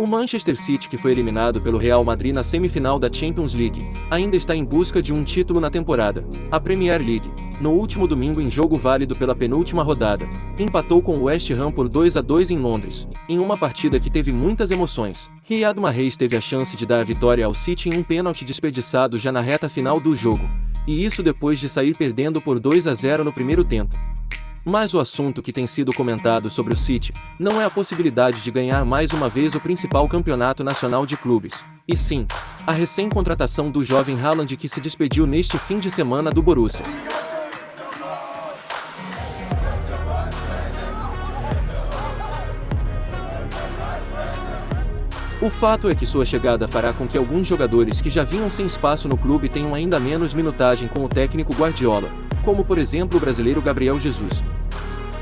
O Manchester City, que foi eliminado pelo Real Madrid na semifinal da Champions League, ainda está em busca de um título na temporada. A Premier League, no último domingo em jogo válido pela penúltima rodada, empatou com o West Ham por 2-2 em Londres, em uma partida que teve muitas emoções. Riyad Mahrez teve a chance de dar a vitória ao City em um pênalti desperdiçado já na reta final do jogo, e isso depois de sair perdendo por 2-0 no primeiro tempo. Mas o assunto que tem sido comentado sobre o City não é a possibilidade de ganhar mais uma vez o principal campeonato nacional de clubes, e sim, a recém-contratação do jovem Haaland, que se despediu neste fim de semana do Borussia. O fato é que sua chegada fará com que alguns jogadores que já vinham sem espaço no clube tenham ainda menos minutagem com o técnico Guardiola, como por exemplo o brasileiro Gabriel Jesus.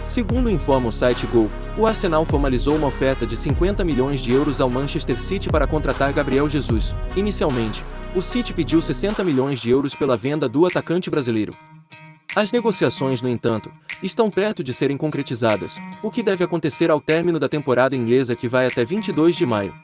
Segundo informa o site Goal, o Arsenal formalizou uma oferta de 50 milhões de euros ao Manchester City para contratar Gabriel Jesus. Inicialmente, o City pediu 60 milhões de euros pela venda do atacante brasileiro. As negociações, no entanto, estão perto de serem concretizadas, o que deve acontecer ao término da temporada inglesa, que vai até 22 de maio.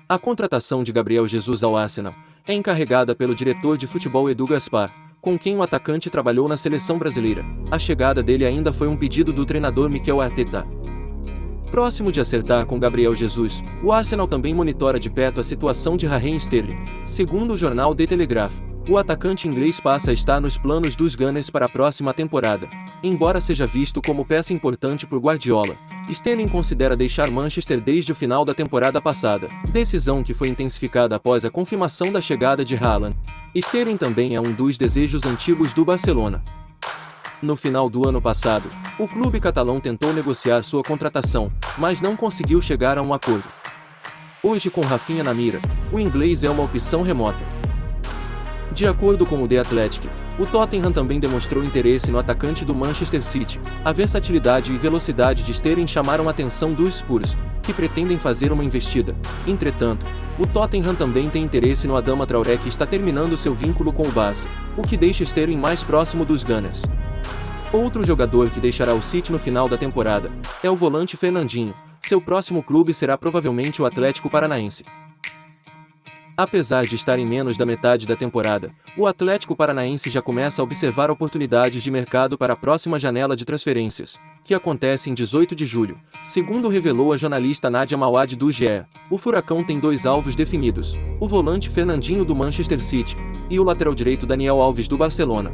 A contratação de Gabriel Jesus ao Arsenal é encarregada pelo diretor de futebol Edu Gaspar, com quem o atacante trabalhou na seleção brasileira. A chegada dele ainda foi um pedido do treinador Mikel Arteta. Próximo de acertar com Gabriel Jesus, o Arsenal também monitora de perto a situação de Raheem Sterling. Segundo o jornal The Telegraph, o atacante inglês passa a estar nos planos dos Gunners para a próxima temporada. Embora seja visto como peça importante por Guardiola, Sterling considera deixar Manchester desde o final da temporada passada, decisão que foi intensificada após a confirmação da chegada de Haaland. Sterling também é um dos desejos antigos do Barcelona. No final do ano passado, o clube catalão tentou negociar sua contratação, mas não conseguiu chegar a um acordo. Hoje, com Rafinha na mira, o inglês é uma opção remota. De acordo com o The Athletic, o Tottenham também demonstrou interesse no atacante do Manchester City. A versatilidade e velocidade de Sterling chamaram a atenção dos Spurs, que pretendem fazer uma investida. Entretanto, o Tottenham também tem interesse no Adama Traoré, que está terminando seu vínculo com o Barça, o que deixa Sterling mais próximo dos Gunners. Outro jogador que deixará o City no final da temporada é o volante Fernandinho. Seu próximo clube será provavelmente o Atlético Paranaense. Apesar de estar em menos da metade da temporada, o Atlético Paranaense já começa a observar oportunidades de mercado para a próxima janela de transferências, que acontece em 18 de julho, segundo revelou a jornalista Nadia Mawad do GE. O Furacão tem dois alvos definidos: o volante Fernandinho do Manchester City e o lateral direito Daniel Alves do Barcelona.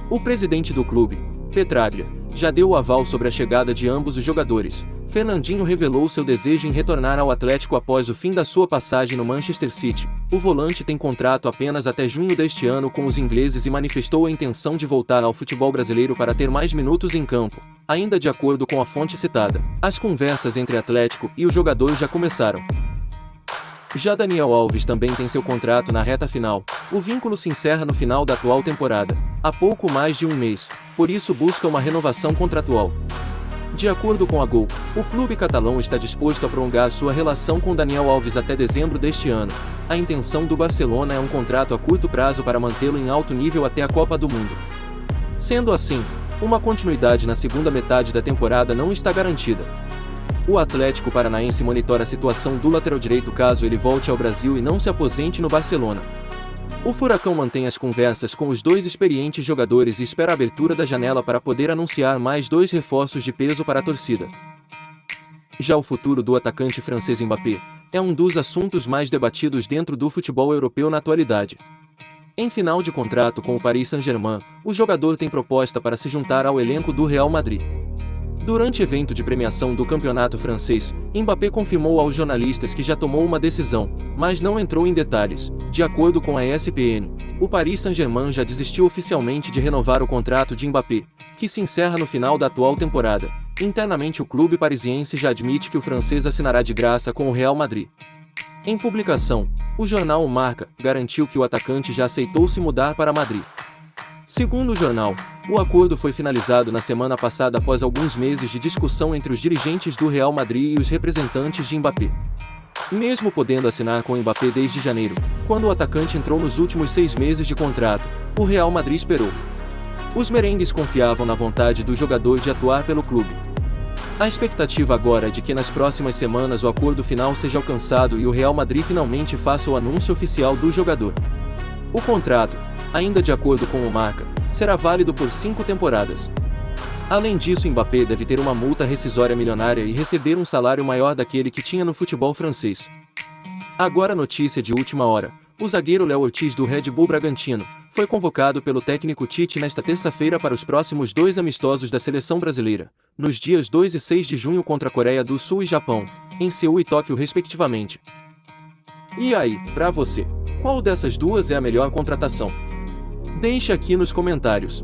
O presidente do clube, Petraglia, já deu o aval sobre a chegada de ambos os jogadores. Fernandinho revelou seu desejo em retornar ao Atlético após o fim da sua passagem no Manchester City. O volante tem contrato apenas até junho deste ano com os ingleses e manifestou a intenção de voltar ao futebol brasileiro para ter mais minutos em campo. Ainda de acordo com a fonte citada, as conversas entre Atlético e o jogador já começaram. Já Daniel Alves também tem seu contrato na reta final. O vínculo se encerra no final da atual temporada, há pouco mais de um mês, por isso busca uma renovação contratual. De acordo com a Goal, o clube catalão está disposto a prolongar sua relação com Daniel Alves até dezembro deste ano. A intenção do Barcelona é um contrato a curto prazo para mantê-lo em alto nível até a Copa do Mundo. Sendo assim, uma continuidade na segunda metade da temporada não está garantida. O Atlético Paranaense monitora a situação do lateral direito caso ele volte ao Brasil e não se aposente no Barcelona. O Furacão mantém as conversas com os dois experientes jogadores e espera a abertura da janela para poder anunciar mais dois reforços de peso para a torcida. Já o futuro do atacante francês Mbappé é um dos assuntos mais debatidos dentro do futebol europeu na atualidade. Em final de contrato com o Paris Saint-Germain, o jogador tem proposta para se juntar ao elenco do Real Madrid. Durante evento de premiação do campeonato francês, Mbappé confirmou aos jornalistas que já tomou uma decisão, mas não entrou em detalhes. De acordo com a ESPN, o Paris Saint-Germain já desistiu oficialmente de renovar o contrato de Mbappé, que se encerra no final da atual temporada. Internamente, o clube parisiense já admite que o francês assinará de graça com o Real Madrid. Em publicação, o jornal Marca garantiu que o atacante já aceitou se mudar para Madrid. Segundo o jornal, o acordo foi finalizado na semana passada após alguns meses de discussão entre os dirigentes do Real Madrid e os representantes de Mbappé. Mesmo podendo assinar com Mbappé desde janeiro, quando o atacante entrou nos últimos 6 meses de contrato, o Real Madrid esperou. Os merengues confiavam na vontade do jogador de atuar pelo clube. A expectativa agora é de que nas próximas semanas o acordo final seja alcançado e o Real Madrid finalmente faça o anúncio oficial do jogador. O contrato, ainda de acordo com o Marca, será válido por 5 temporadas. Além disso, Mbappé deve ter uma multa rescisória milionária e receber um salário maior daquele que tinha no futebol francês. Agora notícia de última hora. O zagueiro Léo Ortiz do Red Bull Bragantino foi convocado pelo técnico Tite nesta terça-feira para os próximos 2 amistosos da seleção brasileira, nos dias 2 e 6 de junho contra a Coreia do Sul e Japão, em Seul e Tóquio respectivamente. E aí, pra você, qual dessas duas é a melhor contratação? Deixe aqui nos comentários.